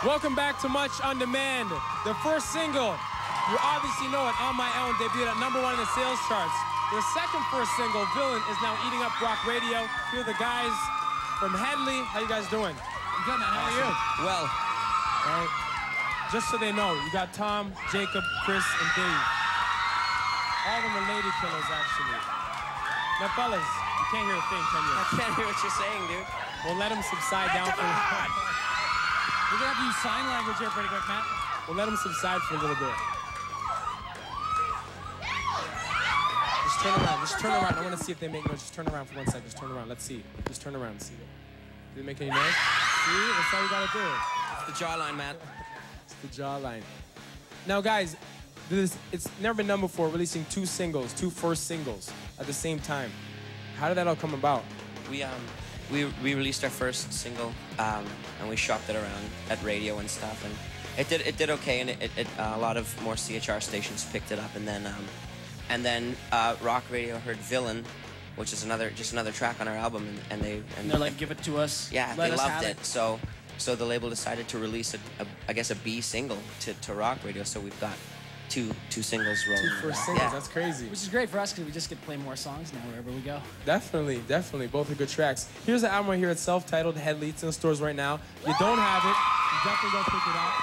Welcome back to Much on Demand. The first single, you obviously know it, On My Own, debuted at #1 in the sales charts. Their second first single, Villain, is now eating up rock radio. Here are the guys from Hedley. How you guys doing? I'm good, man. How are you? Well. All right. Just so they know, you got Tom, Jacob, Chris, and Dave. All of them are lady killers, actually. Now, fellas, you can't hear a thing, can you? I can't hear what you're saying, dude. We'll let them subside down for a while. We're gonna have to use sign language here pretty quick, Matt. We'll let them subside for a little bit. Just turn around. Just turn around. I want to see if they make noise. Just turn around for 1 second. Just turn around. Let's see. Just turn around and see. Do they make any noise? See? That's all you gotta do. It's the jawline, Matt. It's the jawline. Now, guys, it's never been done before, releasing two first singles at the same time. How did that all come about? We released our first single and we shopped it around at radio and stuff, and it did okay, and a lot of more CHR stations picked it up, and then rock radio heard Villain, which is just another track on our album, and they're like, give it to us. Yeah, they loved it. So the label decided to release a B single to rock radio. So we've got two singles rolling. Two first singles, yeah. That's crazy. Which is great for us because we just get to play more songs now wherever we go. Definitely. Both are good tracks. Here's the album right here. It's self-titled, Hedley. It's in the stores right now. If you don't have it, you definitely go pick it up.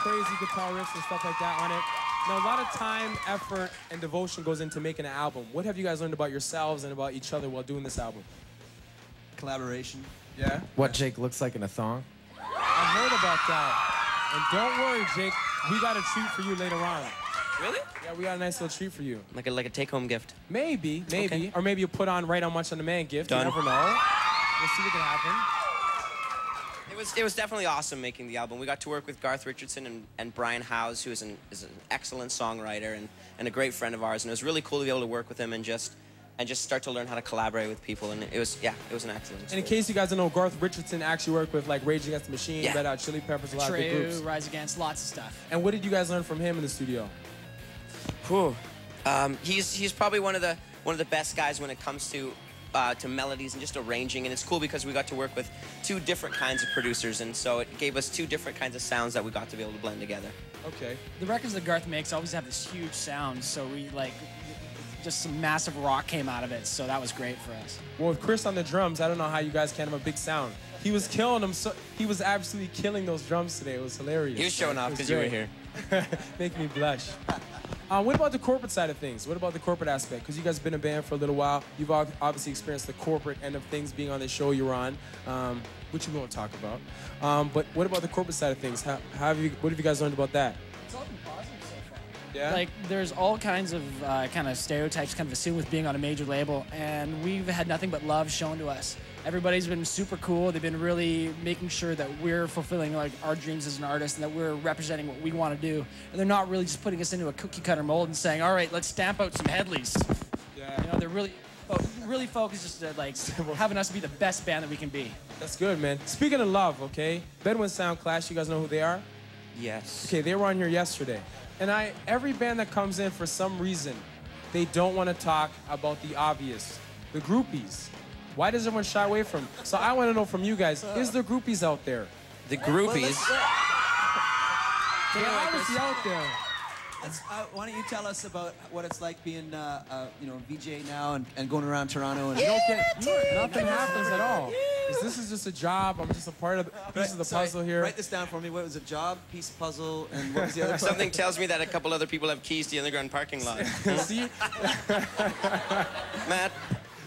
Crazy guitar riffs and stuff like that on it. Now, a lot of time, effort, and devotion goes into making an album. What have you guys learned about yourselves and about each other while doing this album? Collaboration. Yeah? What Jake looks like in a thong? I heard about that. And don't worry, Jake. We got a treat for you later on. Really? Yeah, we got a nice little treat for you. Like a take-home gift. Maybe. Okay. Or maybe you put on right on Much on Demand gift. Done. You never know. We'll see what can happen. It was definitely awesome making the album. We got to work with Garth Richardson and Brian Howes, who is an excellent songwriter and a great friend of ours. And it was really cool to be able to work with him and just start to learn how to collaborate with people. And it was an excellent experience. And in case you guys don't know, Garth Richardson actually worked with like Rage Against the Machine, Red Hot Chili Peppers, a lot of big groups. Rise Against, lots of stuff. And what did you guys learn from him in the studio? Whew. He's probably one of the best guys when it comes to melodies and just arranging, and it's cool because we got to work with two different kinds of producers, and so it gave us two different kinds of sounds that we got to be able to blend together. Okay. The records that Garth makes always have this huge sound, so we just some massive rock came out of it, so that was great for us. Well, with Chris on the drums, I don't know how you guys can have a big sound. He was killing them, so he was absolutely killing those drums today. It was hilarious. He was showing off because you were here. Make me blush. What about the corporate side of things? What about the corporate aspect? Because you guys have been a band for a little while. You've obviously experienced the corporate end of things being on the show you're on, which we won't talk about. But what about the corporate side of things? What have you guys learned about that? It's all been positive so far. Yeah? Like, there's all kinds of kind of stereotypes kind of assumed with being on a major label, and we've had nothing but love shown to us. Everybody's been super cool. They've been really making sure that we're fulfilling like our dreams as an artist and that we're representing what we want to do. And they're not really just putting us into a cookie cutter mold and saying, all right, let's stamp out some Hedleys. Yeah. You know, they're really focused just to like having us be the best band that we can be. That's good, man. Speaking of love, okay, Bedouin Sound Clash, you guys know who they are? Yes. Okay, they were on here yesterday. And every band that comes in, for some reason, they don't want to talk about the obvious, the groupies. Why does everyone shy away from? So I want to know from you guys, is there groupies out there? The groupies. They're obviously out there. Why don't you tell us about what it's like being, VJ now and going around Toronto and Nothing happens at all. This is just a job. I'm just a part of the piece of the puzzle here. Write this down for me. What was a job, piece of puzzle, and what was the other? Something tells me that a couple other people have keys to the underground parking lot. See? Matt.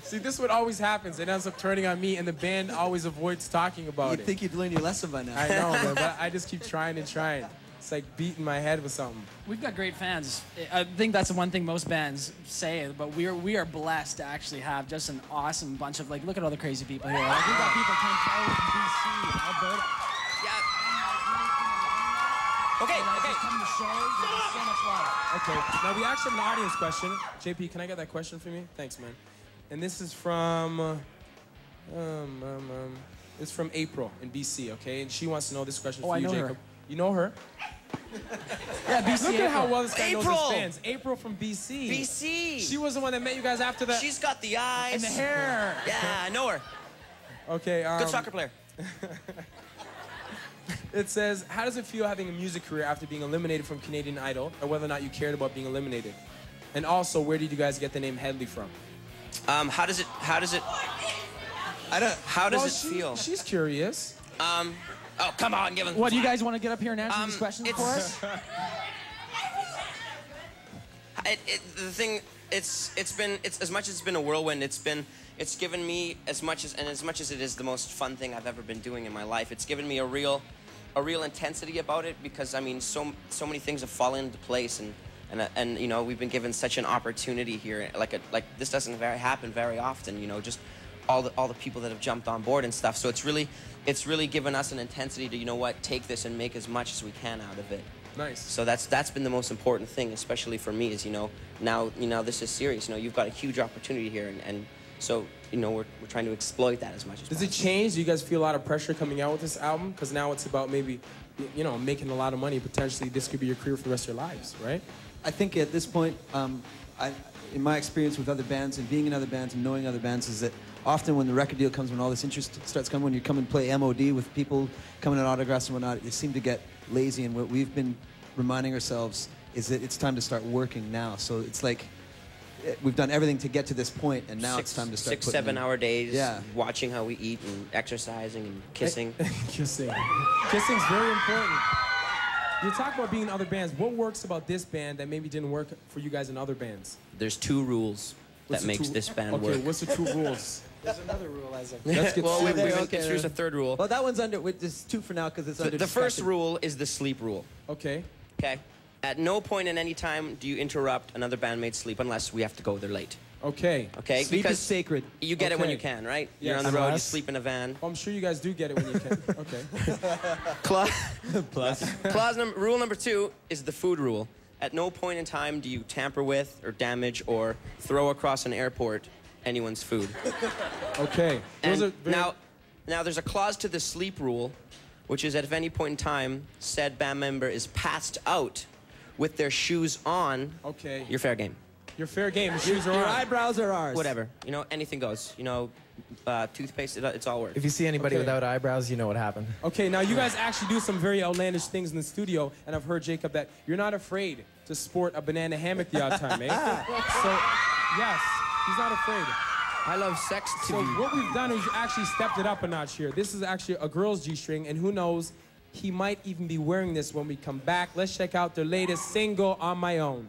See, this is what always happens. It ends up turning on me, and the band always avoids talking about it. You'd think you'd learn your lesson by now. I know, man, but I just keep trying and trying. It's like beating my head with something. We've got great fans. I think that's the one thing most bands say, but we are blessed to actually have just an awesome bunch of, like, look at all the crazy people here. Like, we've got people from BC, Alberta. Yeah. Okay. Just coming to shows. There's so much love. Okay, now we actually have an audience question. JP, can I get that question for me? Thanks, man. And this is from, it's from April in BC, okay? And she wants to know this question for you, Jacob. Her. You know her? Yeah, BC. Look at how well this guy knows his April! fans. April from BC. BC. She was the one that met you guys after that. She's got the eyes. And the hair. Yeah, I know her. Okay. Good soccer player. It says, how does it feel having a music career after being eliminated from Canadian Idol, or whether or not you cared about being eliminated? And also, where did you guys get the name Hedley from? How does it feel? She's curious. Oh, come on, give him. What, do you guys want to get up here and answer these questions for us? The thing, it's as much as it's been a whirlwind. It's given me as much as it is the most fun thing I've ever been doing in my life. It's given me a real intensity about it, because I mean, so many things have fallen into place, and you know, we've been given such an opportunity here. Like this doesn't happen very often. You know, just all the people that have jumped on board and stuff. So it's really given us an intensity to, you know what, take this and make as much as we can out of it. Nice. So that's been the most important thing, especially for me, is, you know, now this is serious. You know, you've got a huge opportunity here, and so, you know, we're trying to exploit that as much as possible. Does it change? Do you guys feel a lot of pressure coming out with this album? Because now it's about maybe, you know, making a lot of money. Potentially, this could be your career for the rest of your lives, right? I think at this point, in my experience with other bands and being in other bands and knowing other bands, is that often when the record deal comes, when all this interest starts coming, when you come and play MOD with people coming on autographs and whatnot, you seem to get lazy. And what we've been reminding ourselves is that it's time to start working now. So it's like we've done everything to get to this point, and now it's time to start 6-7 hour days, watching how we eat and exercising and kissing. Kissing's very important. You talk about being in other bands. What works about this band that maybe didn't work for you guys in other bands? There's 2 rules that makes this band work. Okay, what's the 2 rules? There's another rule, Isaac. Well, here's a 3rd rule. Well, that one's under. There's 2 for now because it's under. The first rule is the sleep rule. Okay. Okay. At no point in any time do you interrupt another bandmate's sleep unless we have to go there late. Okay. Okay. Sleep because is sacred. You get it when you can, right? Yes. You're on the road. You sleep in a van. Well, I'm sure you guys do get it when you can. Okay. Rule number 2 is the food rule. At no point in time do you tamper with or damage or throw across an airport anyone's food. Okay. And now there's a clause to the sleep rule, which is that if at any point in time said band member is passed out with their shoes on, okay, you're fair game. You're fair game. The shoes are on. Your eyebrows are ours. Whatever. You know, anything goes. You know, toothpaste, it's all works. If you see anybody without eyebrows, you know what happened. Okay, now you guys actually do some very outlandish things in the studio, and I've heard, Jacob, that you're not afraid to sport a banana hammock the odd time, eh? So, yes, he's not afraid. I love sex TV. So what we've done is actually stepped it up a notch here. This is actually a girl's G-string, and who knows, he might even be wearing this when we come back. Let's check out their latest single, On My Own.